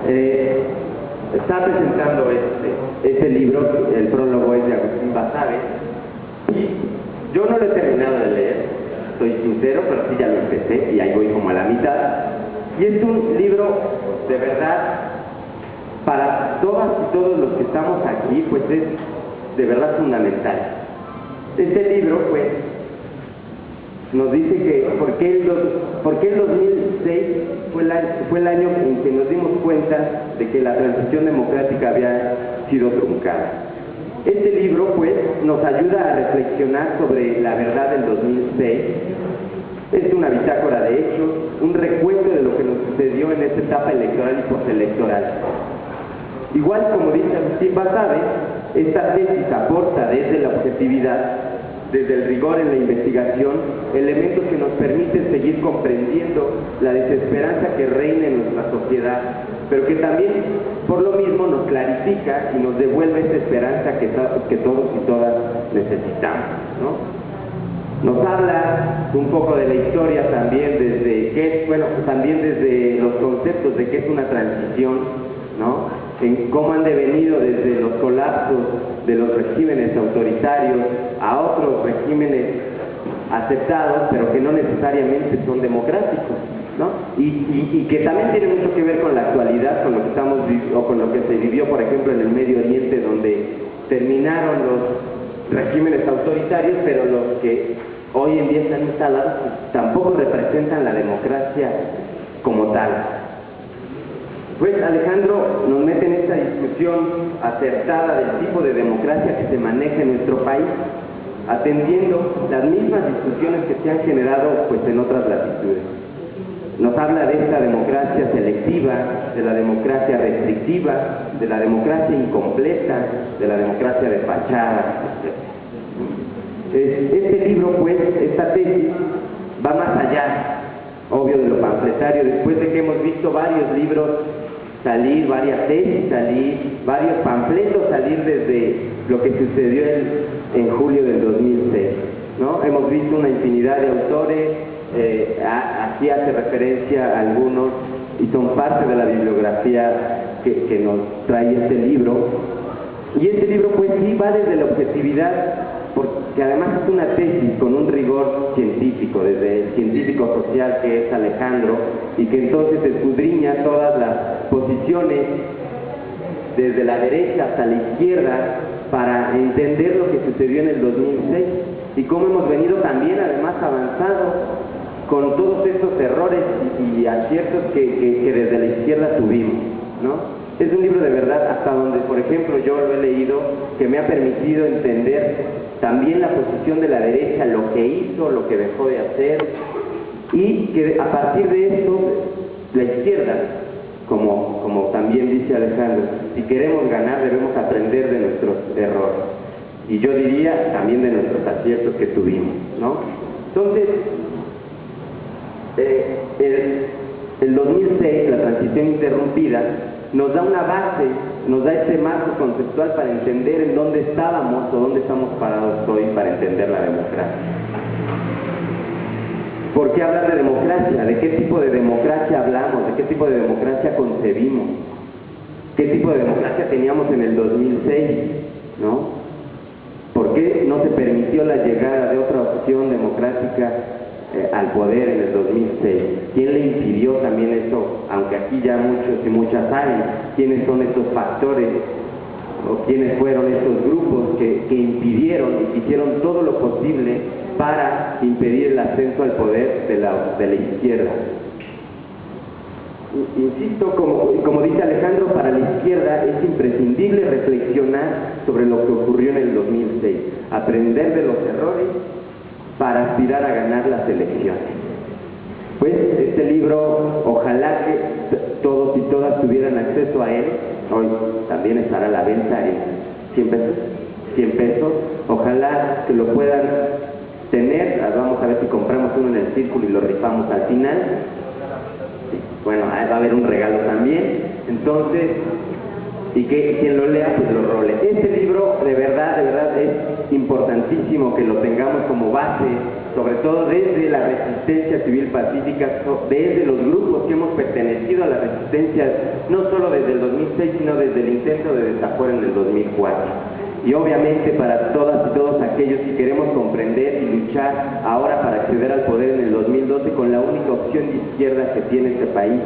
Está presentando este libro, el prólogo es de Agustín Basabe, y yo no lo he terminado de leer, soy sincero, pero sí ya lo empecé y ahí voy como a la mitad. Y es un libro de verdad para todas y todos los que estamos aquí, pues es de verdad fundamental. Este libro, pues, nos dice que por qué el 2006 fue el año en que nos dimos cuenta de que la transición democrática había sido truncada. Este libro, pues, nos ayuda a reflexionar sobre la verdad del 2006. Es una bitácora de hechos, un recuento de lo que nos sucedió en esta etapa electoral y postelectoral. Igual como dice Agustín Basabe, esta tesis aporta desde la objetividad, desde el rigor en la investigación, elementos que nos permiten seguir comprendiendo la desesperanza que reina en nuestra sociedad, pero que también, por lo mismo, nos clarifica y nos devuelve esa esperanza que todos y todas necesitamos, ¿no? Nos habla un poco de la historia también también desde los conceptos de qué es una transición, ¿no? En cómo han devenido desde los colapsos de los regímenes autoritarios a otros regímenes aceptados, pero que no necesariamente son democráticos, ¿no? Y que también tiene mucho que ver con la actualidad, con lo que estamos o con lo que se vivió, por ejemplo, en el Medio Oriente, donde terminaron los regímenes autoritarios, pero los que hoy en día están instalados pues, tampoco representan la democracia como tal. Pues Alejandro nos mete en esta discusión acertada del tipo de democracia que se maneja en nuestro país, atendiendo las mismas discusiones que se han generado pues, en otras latitudes. Nos habla de esta democracia selectiva, de la democracia restrictiva, de la democracia incompleta, de la democracia de fachada. Este libro, pues, esta tesis, va más allá, obvio, de lo panfletario, después de que hemos visto varios libros salir, varias tesis salir, varios panfletos salir desde lo que sucedió en julio del 2006, ¿no? Hemos visto una infinidad de autores, aquí hace referencia a algunos y son parte de la bibliografía que nos trae este libro. Y este libro pues sí va desde la objetividad, porque además es una tesis con un rigor científico, desde el científico social que es Alejandro, y que entonces escudriña todas las posiciones desde la derecha hasta la izquierda para entender lo que sucedió en el 2006 y cómo hemos venido también además avanzando con todos estos errores y aciertos que desde la izquierda tuvimos, ¿no? Es un libro de verdad hasta donde, por ejemplo, yo lo he leído, que me ha permitido entender también la posición de la derecha, lo que hizo, lo que dejó de hacer, y que a partir de esto, la izquierda, como también dice Alejandro, si queremos ganar debemos aprender de nuestros errores, y yo diría también de nuestros aciertos que tuvimos, ¿no? Entonces, el 2006, la transición interrumpida, nos da una base, nos da ese marco conceptual para entender en dónde estábamos o dónde estamos parados hoy para entender la democracia. ¿Por qué hablar de democracia? ¿De qué tipo de democracia hablamos? ¿De qué tipo de democracia concebimos? ¿Qué tipo de democracia teníamos en el 2006? ¿No? ¿Por qué no se permitió la llegada de otra opción democrática al poder en el 2006? ¿Quién le impidió también eso? Aunque aquí ya muchos y muchas saben quiénes son estos factores o quiénes fueron estos grupos que impidieron y hicieron todo lo posible para impedir el ascenso al poder de la izquierda. Insisto, como dice Alejandro, para la izquierda es imprescindible reflexionar sobre lo que ocurrió en el 2006, aprender de los errores para aspirar a ganar las elecciones. Pues este libro, ojalá que todos y todas tuvieran acceso a él, hoy también estará a la venta en 100 pesos, ojalá que lo puedan tener, vamos a ver si compramos uno en el círculo y lo rifamos al final, bueno, va a haber un regalo también, entonces, y que quien lo lea pues lo role. Este libro de verdad es importantísimo que lo tengamos como base sobre todo desde la resistencia civil pacífica, desde los grupos que hemos pertenecido a la resistencia, no solo desde el 2006, sino desde el intento de desafuero en el 2004. Y obviamente para todas y todos aquellos que queremos comprender y luchar ahora para acceder al poder en el 2012 con la única opción de izquierda que tiene este país,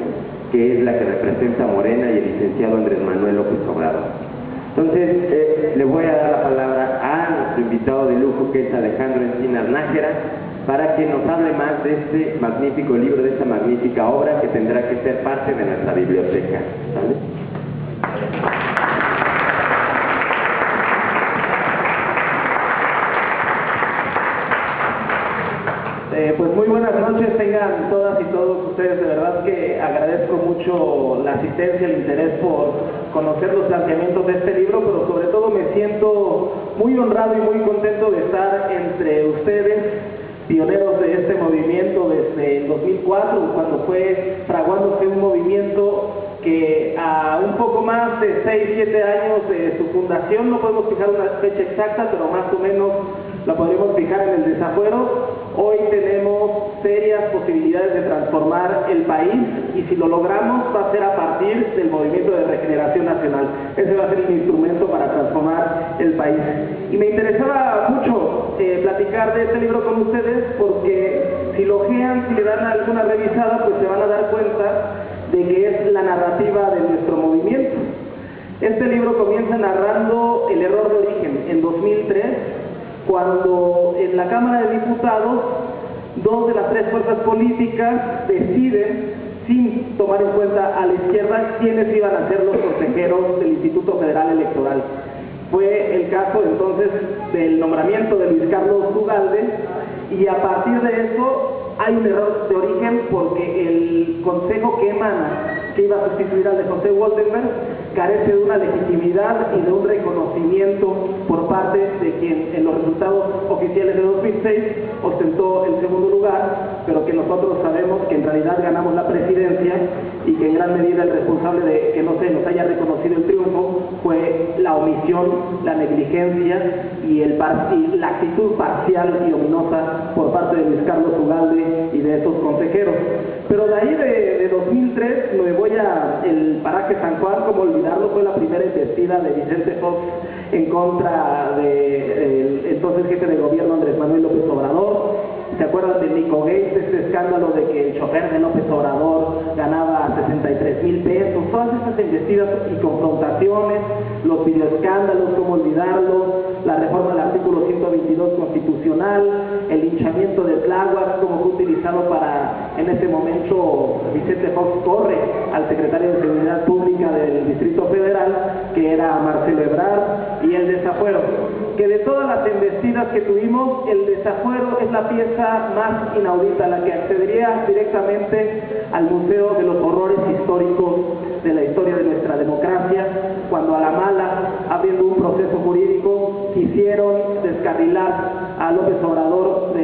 que es la que representa Morena y el licenciado Andrés Manuel López Obrador. Entonces, le voy a dar la palabra a nuestro invitado de lujo, que es Alejandro Encinas Nájera, para que nos hable más de este magnífico libro, de esta magnífica obra que tendrá que ser parte de nuestra biblioteca. ¿Sale? Pues muy buenas noches tengan todas y todos ustedes. De verdad que agradezco mucho la asistencia, el interés por conocer los planteamientos de este libro, pero sobre todo me siento muy honrado y muy contento de estar entre ustedes, pioneros de este movimiento desde el 2004, cuando fue fraguándose un movimiento que a un poco más de 6-7 años de su fundación, no podemos fijar una fecha exacta, pero más o menos la podríamos fijar en el desafuero. Hoy tenemos serias posibilidades de transformar el país, y si lo logramos va a ser a partir del Movimiento de Regeneración Nacional. Ese va a ser el instrumento para transformar el país. Y me interesaba mucho platicar de este libro con ustedes, porque si lo ojean, si le dan alguna revisada, pues se van a dar cuenta de que es la narrativa de nuestro movimiento. Este libro comienza narrando el error de origen en 2003, cuando en la Cámara de Diputados 2 de las 3 fuerzas políticas deciden, sin tomar en cuenta a la izquierda, quiénes iban a ser los consejeros del Instituto Federal Electoral. Fue el caso entonces del nombramiento de Luis Carlos Ugalde, y a partir de eso hay un error de origen, porque el consejo que emana, que iba a sustituir al de José Woldenberg, carece de una legitimidad y de un reconocimiento por parte de quien en los resultados oficiales de 2006 ostentó el segundo lugar, pero que nosotros sabemos que en realidad ganamos la presidencia, y que en gran medida el responsable de que no se nos haya reconocido el triunfo fue la omisión, la negligencia y la actitud parcial y ominosa por parte de Luis Carlos Ugalde y de esos consejeros. Pero de ahí de 2003 me voy a el paraje San Juan, como olvidarlo, fue la primera embestida de Vicente Fox en contra del entonces jefe de gobierno Andrés Manuel López Obrador. ¿Se acuerdan de Nico Gates, este escándalo de que el chofer de López Obrador ganaba 63,000 pesos? Todas estas embestidas y confrontaciones, los videoescándalos, cómo olvidarlo, la reforma del artículo 122 constitucional, el linchamiento de Tláhuac, como fue utilizado para, en ese momento, Vicente Fox corre al secretario de Seguridad Pública del Distrito Federal, que era Marcelo Ebrard, y el desafuero. Que de todas las embestidas que tuvimos, el desafuero es la pieza más inaudita, la que accedería directamente al Museo de los Horrores Históricos de la historia de nuestra democracia, cuando a la mala, habiendo un proceso jurídico, quisieron descarrilar a López Obrador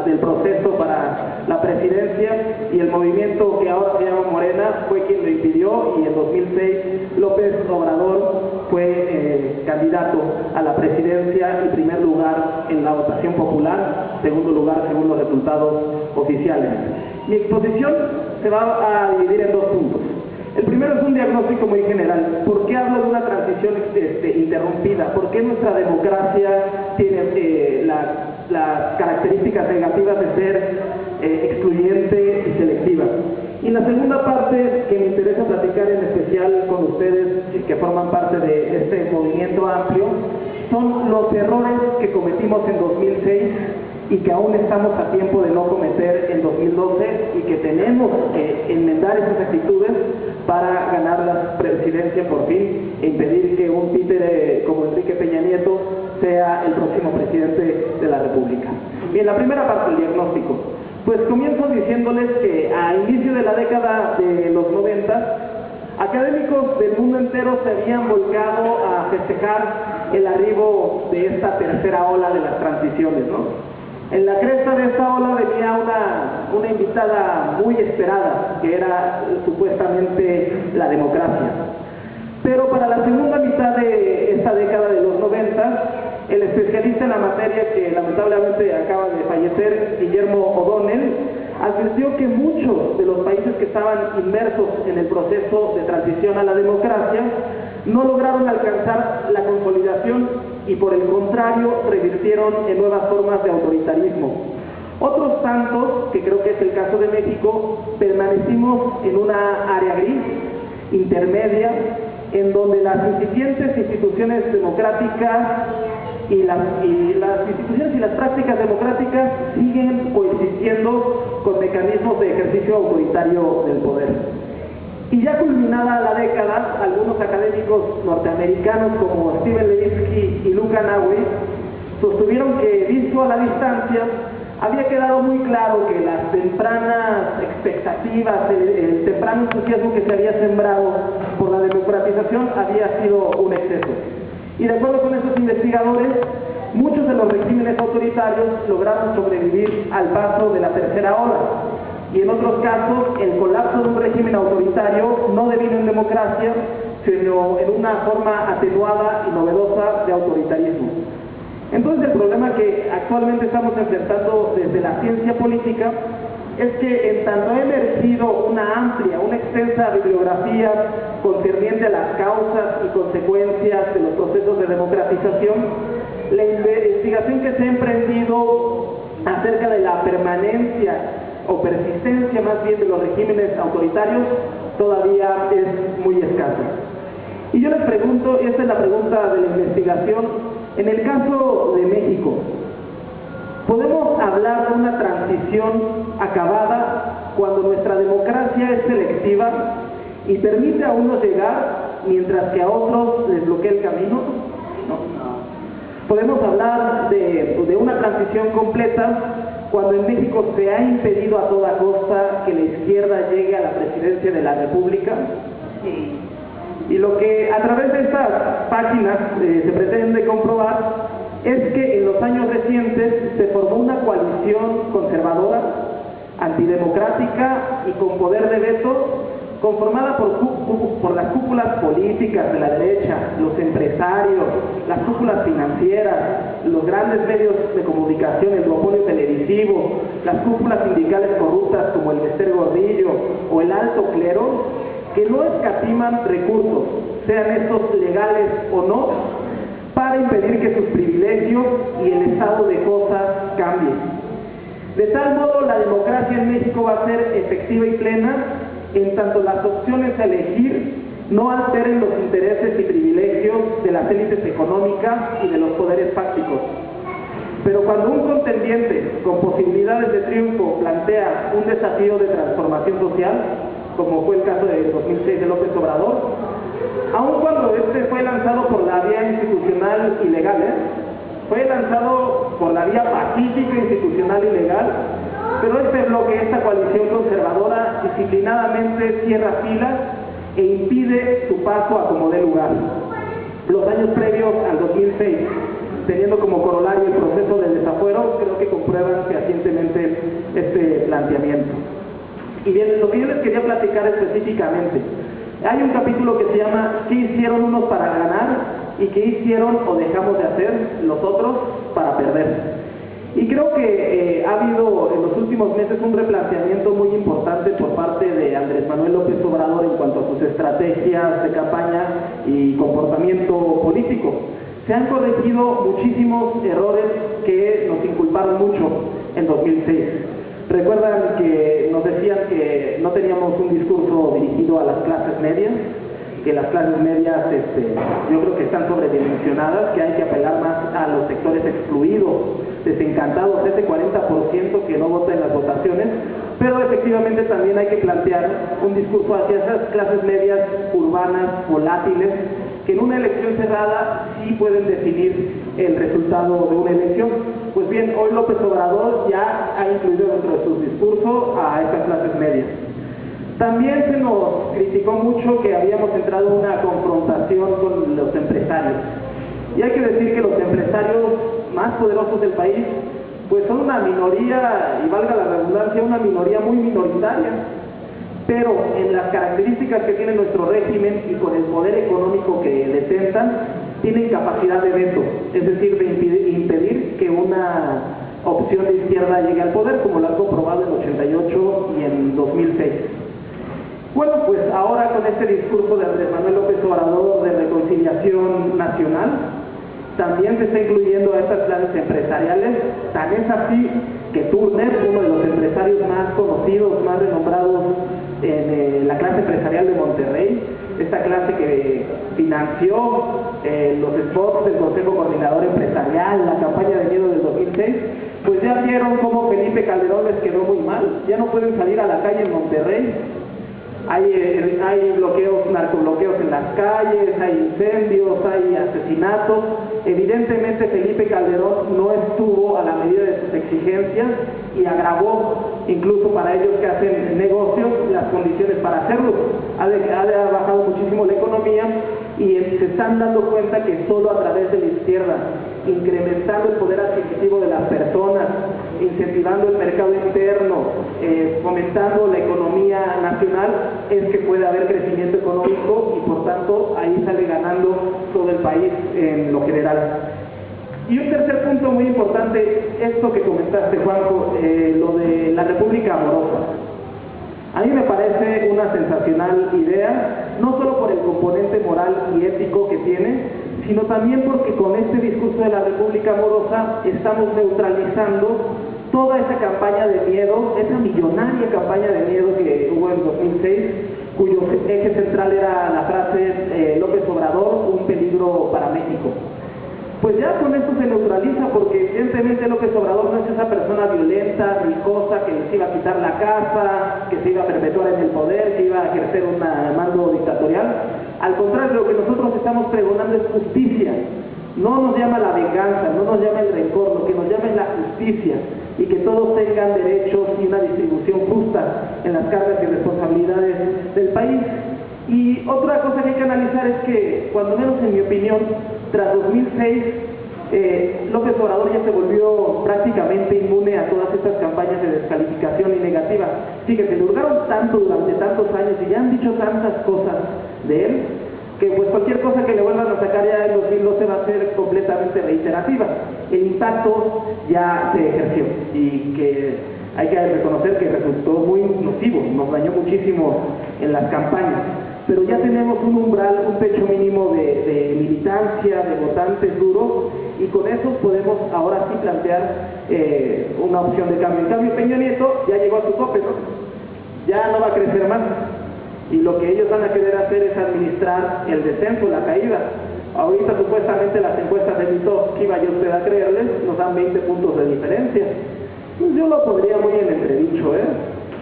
del proceso para la presidencia, y el movimiento que ahora se llama Morena fue quien lo impidió, y en 2006 López Obrador fue candidato a la presidencia y primer lugar en la votación popular, segundo lugar según los resultados oficiales. Mi exposición se va a dividir en 2 puntos. El primero es un diagnóstico muy general. ¿Por qué hablo de una transición interrumpida? ¿Por qué nuestra democracia tiene las características negativas de ser excluyente y selectiva? Y la segunda parte que me interesa platicar en especial con ustedes, que forman parte de este movimiento amplio, son los errores que cometimos en 2006 y que aún estamos a tiempo de no cometer en 2012, y que tenemos que enmendar esas actitudes para ganar la presidencia por fin e impedir que un títere como Enrique Peña Nieto sea el próximo presidente de la República. Bien, la primera parte del diagnóstico. Pues comienzo diciéndoles que a inicio de la década de los 90, académicos del mundo entero se habían volcado a festejar el arribo de esta tercera ola de las transiciones, ¿no? En la cresta de esta ola venía una invitada muy esperada, que era supuestamente la democracia. Pero para la segunda mitad de esta década de los 90, el especialista en la materia que lamentablemente acaba de fallecer, Guillermo O'Donnell, advirtió que muchos de los países que estaban inmersos en el proceso de transición a la democracia no lograron alcanzar la consolidación y por el contrario revirtieron en nuevas formas de autoritarismo. Otros tantos, que creo que es el caso de México, permanecimos en una área gris, intermedia, en donde las incipientes instituciones democráticas y las instituciones y las prácticas democráticas siguen coexistiendo con mecanismos de ejercicio autoritario del poder. Y ya culminada la década, algunos académicos norteamericanos como Steven Levitsky y Luca Nahui sostuvieron que, visto a la distancia, había quedado muy claro que las tempranas expectativas, el temprano entusiasmo que se había sembrado por la democratización había sido un exceso. Y de acuerdo con estos investigadores, muchos de los regímenes autoritarios lograron sobrevivir al paso de la tercera ola. Y en otros casos, el colapso de un régimen autoritario no devino en democracia, sino en una forma atenuada y novedosa de autoritarismo. Entonces, el problema que actualmente estamos enfrentando desde la ciencia política es que, en tanto ha emergido una extensa bibliografía concerniente a las causas y consecuencias de los procesos de democratización, la investigación que se ha emprendido acerca de la permanencia o persistencia más bien de los regímenes autoritarios todavía es muy escasa. Y yo les pregunto, y esta es la pregunta de la investigación, en el caso de México, ¿podemos hablar de una transición acabada cuando nuestra democracia es selectiva y permite a unos llegar mientras que a otros les bloquea el camino? No. ¿Podemos hablar de una transición completa cuando en México se ha impedido a toda costa que la izquierda llegue a la presidencia de la República? Sí. Y lo que a través de estas páginas se pretende comprobar es que en los años recientes se formó una coalición conservadora, antidemocrática y con poder de veto, conformada por las cúpulas políticas de la derecha, los empresarios, las cúpulas financieras, los grandes medios de comunicación, el duopolio televisivo, las cúpulas sindicales corruptas como el de Esther Gordillo o el alto clero, que no escatiman recursos, sean estos legales o no, para impedir que sus privilegios y el estado de cosas cambien. De tal modo, la democracia en México va a ser efectiva y plena en tanto las opciones a elegir no alteren los intereses y privilegios de las élites económicas y de los poderes fácticos. Pero cuando un contendiente con posibilidades de triunfo plantea un desafío de transformación social, como fue el caso de 2006 de López Obrador, aun cuando este fue lanzado por la vía institucional y legal, fue lanzado por la vía pacífica, institucional y legal, pero este bloque, esta coalición conservadora, disciplinadamente cierra filas e impide su paso a como dé lugar. Los años previos al 2006, teniendo como corolario el proceso de desafuero, creo que comprueban fehacientemente este planteamiento. Y bien, lo que yo les quería platicar específicamente, hay un capítulo que se llama ¿qué hicieron unos para ganar y qué hicieron o dejamos de hacer los otros para perder? Y creo que ha habido en los últimos meses un replanteamiento muy importante por parte de Andrés Manuel López Obrador en cuanto a sus estrategias de campaña y comportamiento político. Se han corregido muchísimos errores que nos inculparon mucho en 2006. Recuerdan que nos decían que no teníamos un discurso dirigido a las clases medias, que las clases medias yo creo que están sobredimensionadas, que hay que apelar más a los sectores excluidos, desencantados, ese 40% que no vota en las votaciones, pero efectivamente también hay que plantear un discurso hacia esas clases medias urbanas, volátiles, que en una elección cerrada sí pueden definir el resultado de una elección. Pues bien, hoy López Obrador ya ha incluido dentro de sus discursos a estas clases medias. También se nos criticó mucho que habíamos entrado en una confrontación con los empresarios. Y hay que decir que los empresarios más poderosos del país pues son una minoría, y valga la redundancia, una minoría muy minoritaria. Pero en las características que tiene nuestro régimen y con el poder económico que detentan, tienen capacidad de veto, es decir, de impedir que una opción de izquierda llegue al poder, como lo han comprobado en 88 y en 2006. Bueno, pues ahora con este discurso de Andrés Manuel López Obrador de reconciliación nacional, también se está incluyendo a estas clases empresariales. Tan es así que Turner, uno de los empresarios más conocidos, más renombrados en la clase empresarial de Monterrey, esta clase que financió los spots del Consejo Coordinador Empresarial, la campaña de miedo del 2006, pues ya vieron cómo Felipe Calderón les quedó muy mal, ya no pueden salir a la calle en Monterrey. Hay bloqueos, narcobloqueos en las calles, hay incendios, hay asesinatos. Evidentemente Felipe Calderón no estuvo a la medida de sus exigencias y agravó, incluso para ellos que hacen negocios, las condiciones para hacerlo. Ha bajado muchísimo la economía y se están dando cuenta que solo a través de la izquierda, incrementando el poder adquisitivo de las personas, incentivando el mercado interno, fomentando la economía nacional, es que puede haber crecimiento económico y por tanto ahí sale ganando todo el país en lo general. Y un tercer punto muy importante, esto que comentaste, Juanjo, lo de la República Amorosa. A mí me parece una sensacional idea, no solo por el componente moral y ético que tiene, sino también porque con este discurso de la República Amorosa estamos neutralizando toda esa campaña de miedo, esa millonaria campaña de miedo que hubo en 2006, cuyo eje central era la frase López Obrador, un peligro para México. Pues ya con esto se neutraliza, porque evidentemente López Obrador no es esa persona violenta, ricosa, que les iba a quitar la casa, que se iba a perpetuar en el poder, que iba a ejercer un mando dictatorial. Al contrario, lo que nosotros estamos pregonando es justicia. No nos llama la venganza, no nos llama el rencor, lo que nos llama es la justicia, y que todos tengan derechos y una distribución justa en las cargas y responsabilidades del país. Y otra cosa que hay que analizar es que, cuando menos en mi opinión, tras 2006, López Obrador ya se volvió prácticamente inmune a todas estas campañas de descalificación y negativa. Fíjense, le hurgaron tanto durante tantos años y ya han dicho tantas cosas de él, que pues cualquier cosa que le vuelvan a sacar ya en 2012 va a ser completamente reiterativa. El impacto ya se ejerció y que hay que reconocer que resultó muy nocivo, nos dañó muchísimo en las campañas. Pero ya tenemos un umbral, un techo mínimo de militancia, de votantes duros, y con eso podemos ahora sí plantear una opción de cambio. En cambio, Peña Nieto ya llegó a su tope, ¿no? Ya no va a crecer más, y lo que ellos van a querer hacer es administrar el descenso, la caída. Ahorita supuestamente las encuestas de Mitofsky, que vaya usted a creerles, nos dan 20 puntos de diferencia. Pues yo lo pondría muy en entredicho,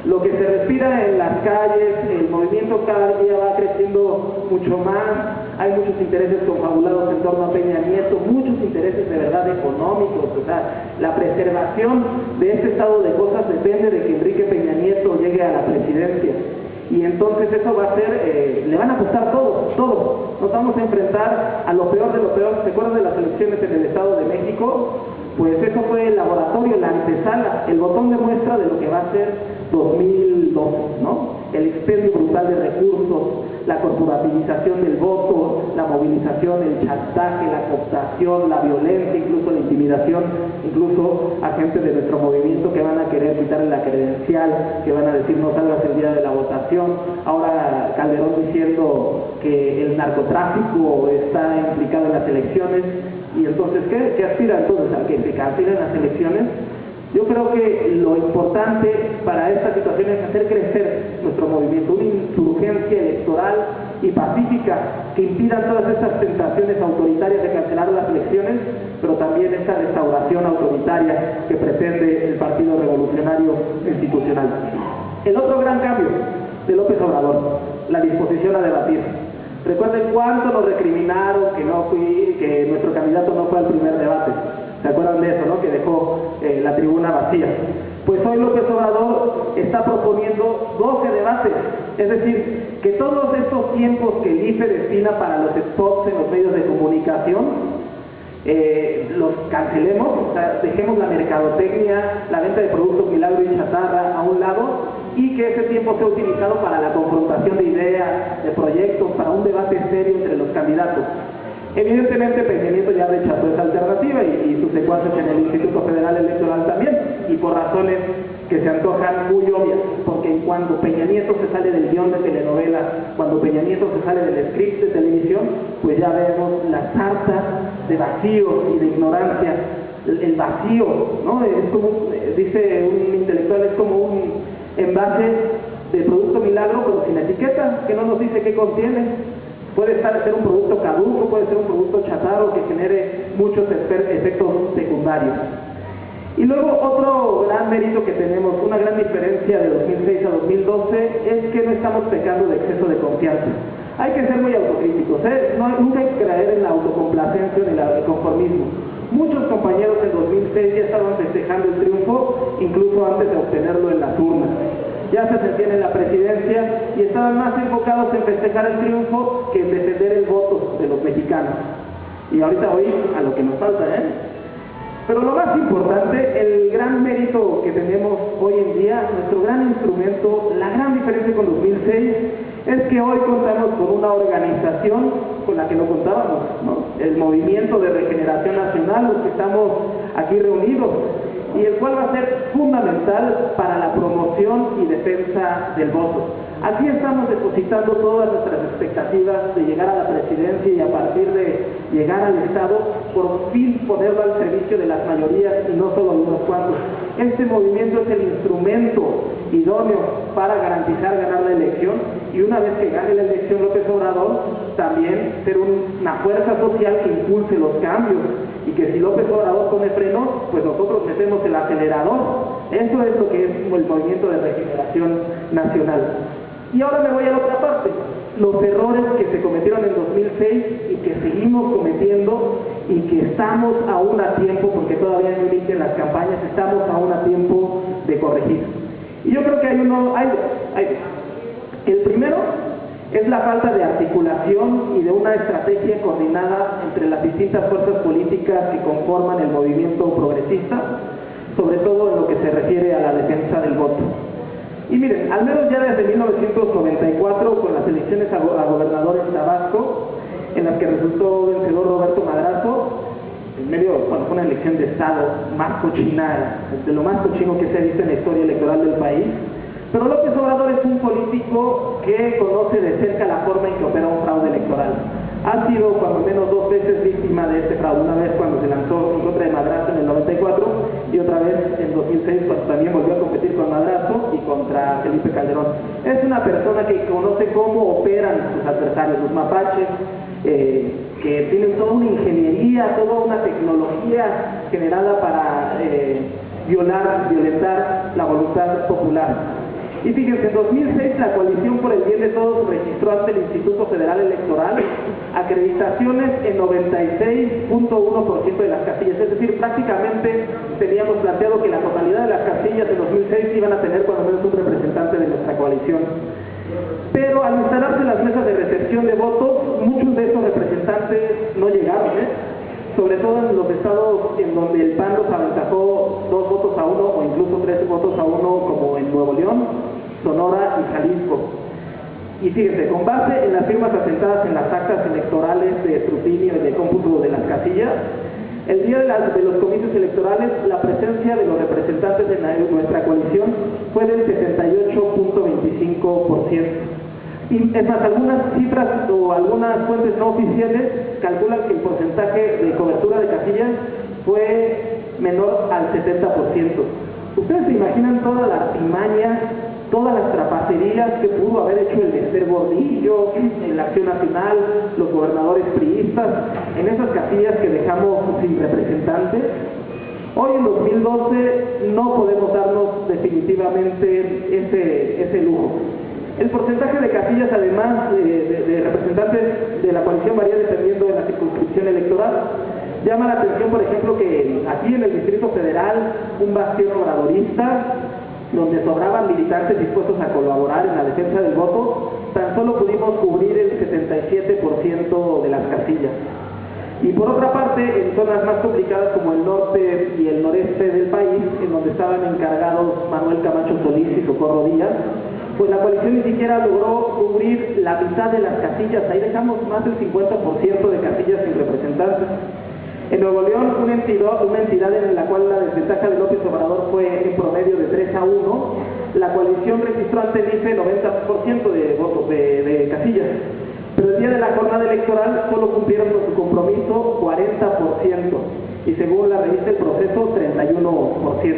Lo que se respira en las calles, el movimiento cada día va creciendo mucho más, hay muchos intereses confabulados en torno a Peña Nieto, muchos intereses de verdad económicos, o sea, la preservación de este estado de cosas depende de que Enrique Peña Nieto llegue a la presidencia. Y entonces eso va a ser, le van a costar todo. Nos vamos a enfrentar a lo peor de lo peor. ¿Se acuerdan de las elecciones en el Estado de México? Pues eso fue el laboratorio, la antesala, el botón de muestra de lo que va a ser 2012, ¿no? El expendio brutal de recursos, la corporativización del voto, la movilización, el chantaje, la cooptación, la violencia, incluso la intimidación, incluso a gente de nuestro movimiento que van a querer quitarle la credencial, que van a decir no salgas el día de la votación. Ahora Calderón diciendo que el narcotráfico está implicado en las elecciones. Y entonces, ¿qué aspira entonces? ¿A que se cancelen las elecciones? Yo creo que lo importante para esta situación es hacer crecer nuestro movimiento, una insurgencia electoral y pacífica que impidan todas estas tentaciones autoritarias de cancelar las elecciones, pero también esta restauración autoritaria que pretende el Partido Revolucionario Institucional. El otro gran cambio de López Obrador, la disposición a debatir. Recuerden cuánto nos recriminaron que nuestro candidato no fue al primer debate. ¿Se acuerdan de eso, no? Que dejó la tribuna vacía. Pues hoy López Obrador está proponiendo 12 debates. Es decir, que todos estos tiempos que el IFE destina para los spots en los medios de comunicación, los cancelemos, o sea, dejemos la mercadotecnia, la venta de productos milagro y chatarra a un lado, y que ese tiempo sea utilizado para la confrontación de ideas, de proyectos, para un debate serio entre los candidatos. Evidentemente Peña Nieto ya rechazó esa alternativa y sus secuaces en el Instituto Federal Electoral también, y por razones que se antojan muy obvias, porque cuando Peña Nieto se sale del guión de telenovela, cuando Peña Nieto se sale del script de televisión, pues ya vemos la sarta de vacío y de ignorancia, el vacío, ¿no? Es como, dice un intelectual, es como un envase de producto milagro, pero sin etiqueta, que no nos dice qué contiene. Puede ser un producto caduco, puede ser un producto chatarro que genere muchos efectos secundarios. Y luego otro gran mérito que tenemos, una gran diferencia de 2006 a 2012, es que no estamos pecando de exceso de confianza. Hay que ser muy autocríticos, ¿eh? Nunca hay que caer en la autocomplacencia ni el conformismo. Muchos compañeros en 2006 ya estaban festejando el triunfo, incluso antes de obtenerlo en las urnas. Ya se sentían en la presidencia y estaban más enfocados en festejar el triunfo que en defender el voto de los mexicanos. Y ahorita hoy a lo que nos falta, ¿eh? Pero lo más importante, el gran mérito que tenemos hoy en día, nuestro gran instrumento, la gran diferencia con 2006, es que hoy contamos con una organización con la que no contábamos, ¿no? El Movimiento de Regeneración Nacional, los que estamos aquí reunidos, y el cual va a ser fundamental para la promoción y defensa del voto. Aquí estamos depositando todas nuestras expectativas de llegar a la presidencia y a partir de llegar al Estado, por fin ponerlo al servicio de las mayorías y no solo de unos cuantos. Este movimiento es el instrumento idóneo para garantizar ganar la elección, y una vez que gane la elección López Obrador, también ser una fuerza social que impulse los cambios, y que si López Obrador pone frenos, pues nosotros metemos el acelerador. Eso es lo que es el Movimiento de Regeneración Nacional. Y ahora me voy a la otra parte, los errores que se cometieron en 2006 y que seguimos cometiendo y que estamos aún a tiempo, porque todavía no inician las campañas, estamos aún a tiempo de corregir. Y yo creo que hay dos. El primero es la falta de articulación y de una estrategia coordinada entre las distintas fuerzas políticas que conforman el movimiento progresista, sobre todo en lo que se refiere a la defensa del voto. Y miren, al menos ya desde 1994, con las elecciones a gobernador en Tabasco, en las que resultó vencedor Roberto Madrazo, en medio, bueno, fue una elección de Estado más cochina, de lo más cochino que se ha visto en la historia electoral del país. Pero López Obrador es un político que conoce de cerca la forma en que opera un fraude electoral. Ha sido cuando menos 2 veces víctima de este fraude, una vez cuando se lanzó en contra de Madrazo en el 94 y otra vez en 2006 cuando también volvió a competir con Madrazo y contra Felipe Calderón. Es una persona que conoce cómo operan sus adversarios, los mapaches, que tienen toda una ingeniería, toda una tecnología generada para violentar la voluntad popular. Y fíjense, en 2006 la Coalición por el Bien de Todos registró ante el Instituto Federal Electoral acreditaciones en 96.1% de las casillas, es decir, prácticamente teníamos planteado que la totalidad de las casillas de 2006 iban a tener cuando menos un representante de nuestra coalición. Pero al instalarse las mesas de recepción de votos, muchos de esos representantes no llegaron, sobre todo en los estados en donde el PAN los aventajó 2 votos a 1 o incluso 3 votos a 1, como en Nuevo León, Sonora y Jalisco. Y fíjense, con base en las firmas asentadas en las actas electorales de escrutinio y de cómputo de las casillas, el día de los comicios electorales, la presencia de los representantes de nuestra coalición fue del 78.25%. Y es más, algunas cifras o algunas fuentes no oficiales calculan que el porcentaje de cobertura de casillas fue menor al 70%. Ustedes se imaginan toda la artimaña, todas las trapacerías que pudo haber hecho el Esther Gordillo, en la Acción Nacional, los gobernadores priistas, en esas casillas que dejamos sin representantes. Hoy en 2012 no podemos darnos definitivamente ese lujo. El porcentaje de casillas, además de representantes de la coalición, varía dependiendo de la circunscripción electoral. Llama la atención, por ejemplo, que aquí en el Distrito Federal, un bastión obradorista, donde sobraban militantes dispuestos a colaborar en la defensa del voto, tan solo pudimos cubrir el 77% de las casillas. Y por otra parte, en zonas más complicadas como el norte y el noreste del país, en donde estaban encargados Manuel Camacho Solís y Socorro Díaz, pues la coalición ni siquiera logró cubrir la mitad de las casillas. Ahí dejamos más del 50% de casillas sin representantes. En Nuevo León, una entidad en la cual la desventaja de López Obrador fue en promedio de 3-1, la coalición registró ante el IFE 90% de votos de casillas. Pero el día de la jornada electoral solo cumplieron con su compromiso 40%, y según la revista El Proceso, 31%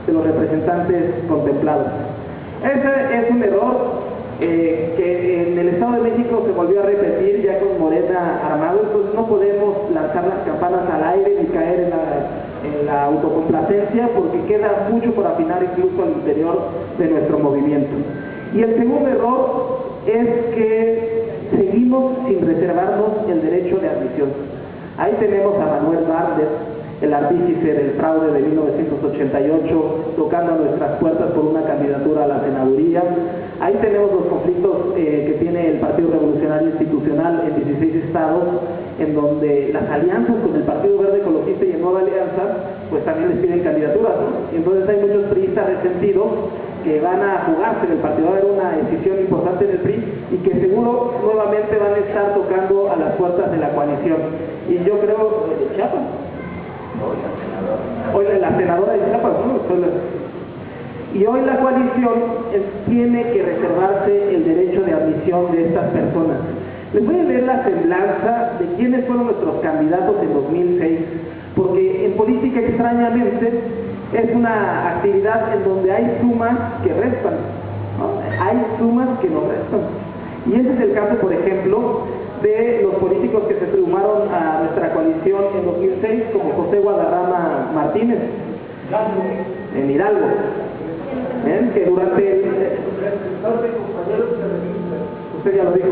de los representantes contemplados. Ese es un error que en el Estado de México se volvió a repetir ya con Morena armado. Entonces no podemos lanzar las campanas al aire ni caer en la autocomplacencia, porque queda mucho por afinar incluso al interior de nuestro movimiento. Y el segundo error es que seguimos sin reservarnos el derecho de admisión. Ahí tenemos a Manuel Bartlett, el artífice del fraude de 1988, tocando a nuestras puertas por una candidatura a la senaduría. Ahí tenemos los conflictos que tiene el Partido Revolucionario Institucional en 16 estados, en donde las alianzas con el Partido Verde Ecologista y en Nueva Alianza, pues también les piden candidaturas, ¿no? Y entonces hay muchos priistas resentidos que van a jugarse en el partido. Va a haber una decisión importante en el PRI y que seguro nuevamente van a estar tocando a las puertas de la coalición. Y yo creo, Chiapas, hoy la senadora de Chiapas, ¿no? Y hoy la coalición tiene que reservarse el derecho de admisión de estas personas. Les voy a leer la semblanza de quiénes fueron nuestros candidatos en 2006, porque en política, extrañamente, es una actividad en donde hay sumas que restan, ¿no? Hay sumas que no restan. Y ese es el caso, por ejemplo, de los políticos que se sumaron a nuestra coalición en 2006, como José Guadarrama Martínez, en Hidalgo, que durante usted ya lo dijo,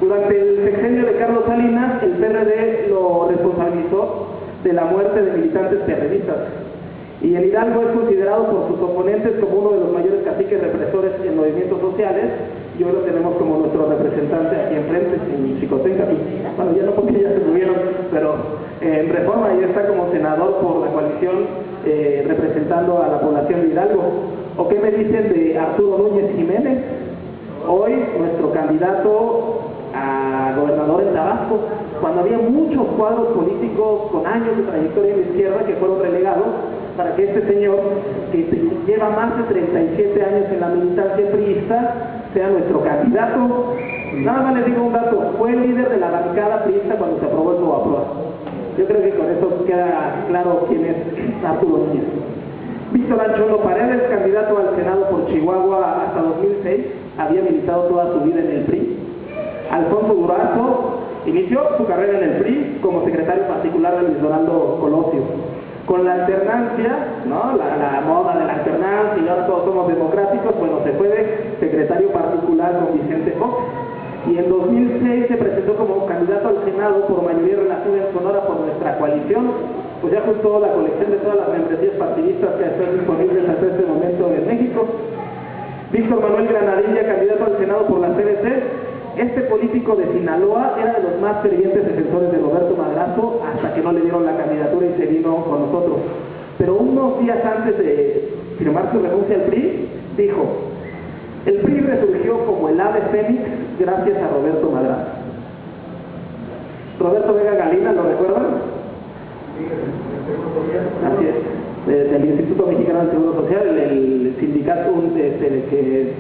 durante el sexenio de Carlos Salinas, el PRD lo responsabilizó de la muerte de militantes perredistas. Y en Hidalgo es considerado por sus oponentes como uno de los mayores caciques represores en movimientos sociales, y hoy lo tenemos como nuestro representante aquí enfrente, en Xicotenca. Bueno, ya no, porque ya se murieron, pero en Reforma ya está como senador por la coalición, representando a la población de Hidalgo. ¿O qué me dicen de Arturo Núñez Jiménez? Hoy nuestro candidato a gobernador en Tabasco, cuando había muchos cuadros políticos con años de trayectoria en la izquierda que fueron relegados para que este señor, que lleva más de 37 años en la militancia priista, sea nuestro candidato. Nada más les digo un dato: fue el líder de la bancada priista cuando se aprobó el Novaproa. Yo creo que con eso queda claro quién es Arturo Núñez. Víctor Anchondo Paredes, candidato al Senado por Chihuahua hasta 2006, había militado toda su vida en el PRI. Alfonso Durazo inició su carrera en el PRI como secretario particular de Luis Donaldo Colosio. Con la alternancia, ¿no? La moda de la alternancia, y ahora todos somos democráticos, bueno, se fue de secretario particular con Vicente Fox. Y en 2006 se presentó como candidato al Senado por mayoría relativa en Sonora por nuestra coalición. Pues ya justo la colección de todas las membresías partidistas que están disponibles hasta este momento en México. Víctor Manuel Granadilla, candidato al Senado por la CDC. Este político de Sinaloa era de los más fervientes defensores de Roberto Madrazo, hasta que no le dieron la candidatura y se vino con nosotros. Pero unos días antes de firmar su renuncia al PRI, dijo: el PRI resurgió como el ave fénix gracias a Roberto Madrazo. Roberto Vega Galina, ¿lo recuerdan? Así es, del Instituto Mexicano del Seguro Social, el sindicato que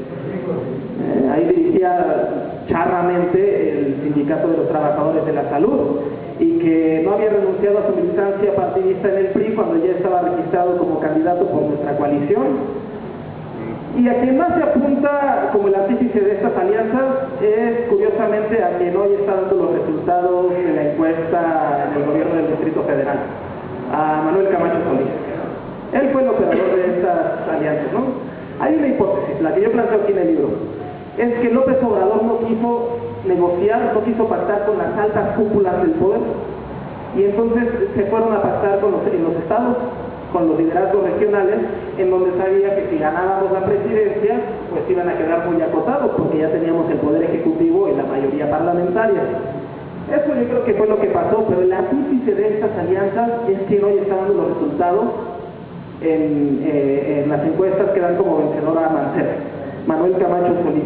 ahí dirigía charramente el sindicato de los trabajadores de la salud, y que no había renunciado a su militancia partidista en el PRI cuando ya estaba registrado como candidato por nuestra coalición. Y a quien más se apunta como el artífice de estas alianzas es, curiosamente, a quien hoy está dando los resultados de la encuesta en el gobierno del Distrito Federal, a Manuel Camacho Solís. Él fue el operador de estas alianzas, ¿no? Hay una hipótesis, la que yo planteo aquí en el libro, es que López Obrador no quiso negociar, no quiso pactar con las altas cúpulas del poder, y entonces se fueron a pactar en los estados, con los liderazgos regionales, en donde sabía que si ganábamos la presidencia, pues iban a quedar muy acotados, porque ya teníamos el poder ejecutivo y la mayoría parlamentaria. Eso yo creo que fue lo que pasó, pero el artífice de estas alianzas es quien hoy está dando los resultados en las encuestas que dan como vencedora a Mancera. Manuel Camacho Solís.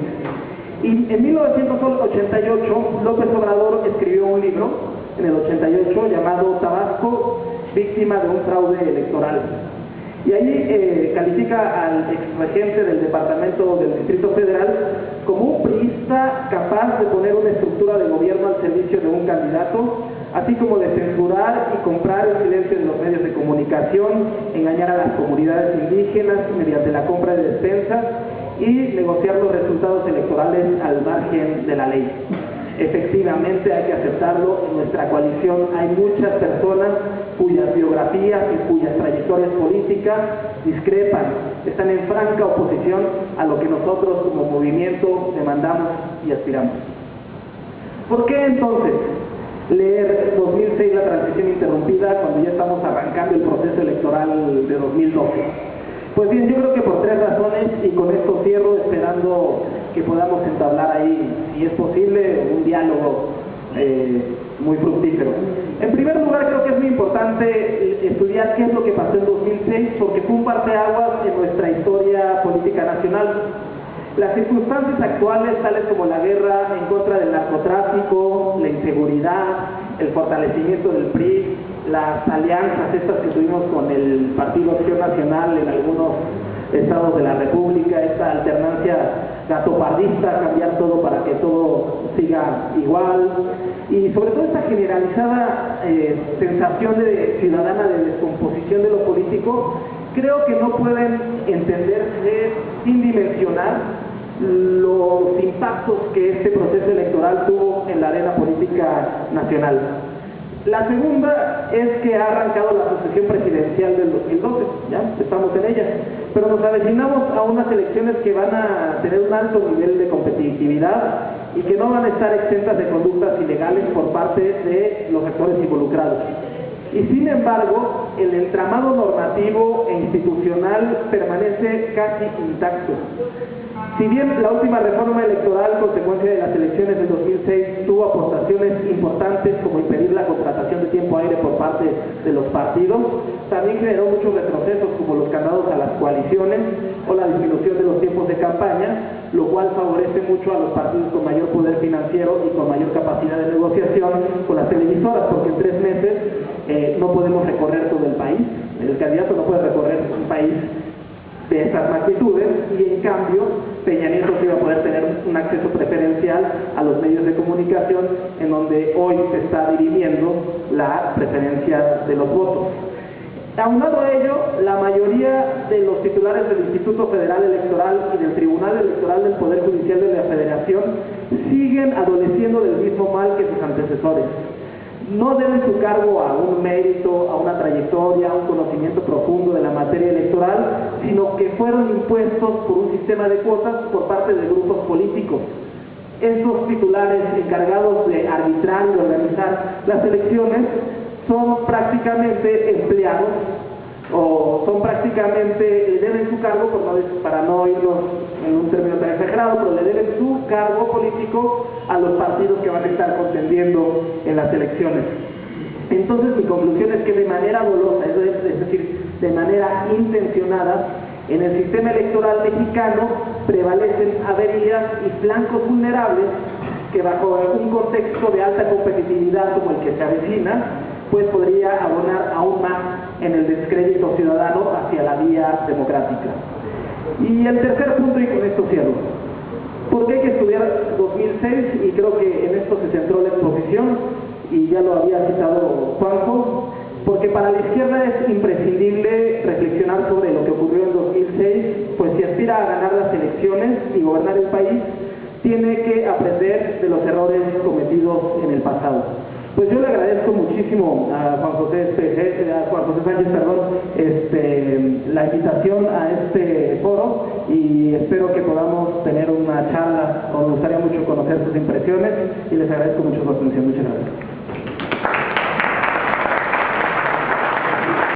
Y en 1988 López Obrador escribió un libro, en el 88, llamado Tabasco, víctima de un fraude electoral. Y ahí califica al exregente del Departamento del Distrito Federal como un priista capaz de poner una estructura de gobierno al servicio de un candidato, así como de censurar y comprar el silencio de los medios de comunicación, engañar a las comunidades indígenas mediante la compra de despensas y negociar los resultados electorales al margen de la ley. Efectivamente, hay que aceptarlo, en nuestra coalición hay muchas personas cuyas biografías y cuyas trayectorias políticas discrepan, están en franca oposición a lo que nosotros como movimiento demandamos y aspiramos. ¿Por qué entonces leer 2006, la transición interrumpida, cuando ya estamos arrancando el proceso electoral de 2012? Pues bien, yo creo que por tres razones, y con esto cierro esperando que podamos entablar ahí, si es posible, un diálogo muy fructífero. En primer lugar, creo que es muy importante estudiar qué es lo que pasó en 2006, porque fue un parteaguas en nuestra historia política nacional. Las circunstancias actuales, tales como la guerra en contra del narcotráfico, la inseguridad, el fortalecimiento del PRI, las alianzas estas que tuvimos con el Partido Acción Nacional en algunos estados de la República, esta alternancia gatopardista, cambiar todo para que todo siga igual, y sobre todo esta generalizada sensación ciudadana de descomposición de lo político, creo que no pueden entenderse sin dimensionar los impactos que este proceso electoral tuvo en la arena política nacional. La segunda es que ha arrancado la sucesión presidencial del 2012, ya estamos en ella, pero nos avecinamos a unas elecciones que van a tener un alto nivel de competitividad y que no van a estar exentas de conductas ilegales por parte de los actores involucrados. Y sin embargo, el entramado normativo e institucional permanece casi intacto. Si bien la última reforma electoral, consecuencia de las elecciones de 2006, tuvo aportaciones importantes como impedir la contratación de tiempo aire por parte de los partidos, también generó muchos retrocesos como los candados a las coaliciones o la disminución de los tiempos de campaña, lo cual favorece mucho a los partidos con mayor poder financiero y con mayor capacidad de negociación con las televisoras, porque en 3 meses no podemos recorrer todo el país, el candidato no puede recorrer un país de estas magnitudes, y en cambio Peña Nieto iba a poder tener un acceso preferencial a los medios de comunicación, en donde hoy se está dirimiendo la preferencia de los votos. Aunado a ello, la mayoría de los titulares del Instituto Federal Electoral y del Tribunal Electoral del Poder Judicial de la Federación siguen adoleciendo del mismo mal que sus antecesores. No deben su cargo a un mérito, a una trayectoria, a un conocimiento profundo de la materia electoral, sino que fueron impuestos por un sistema de cuotas por parte de grupos políticos. Estos titulares encargados de arbitrar y de organizar las elecciones son prácticamente empleados, o son prácticamente, le deben su cargo, para no irnos en un término tan exagerado, pero le deben su cargo político a los partidos que van a estar contendiendo en las elecciones. Entonces mi conclusión es que de manera dolosa, es decir, de manera intencionada, en el sistema electoral mexicano prevalecen averías y flancos vulnerables que bajo un contexto de alta competitividad como el que se avecina, pues podría abonar aún más en el descrédito ciudadano hacia la vía democrática. Y el tercer punto, y con esto cierro, ¿por qué hay que estudiar 2006? Y creo que en esto se centró la exposición, y ya lo había citado Juanjo, porque para la izquierda es imprescindible reflexionar sobre lo que ocurrió en 2006, pues si aspira a ganar las elecciones y gobernar el país, tiene que aprender de los errores cometidos en el pasado. Pues yo le agradezco muchísimo a Juan José Sánchez, la invitación a este foro, y espero que podamos tener una charla, o me gustaría mucho conocer sus impresiones, y les agradezco mucho su atención. Muchas gracias.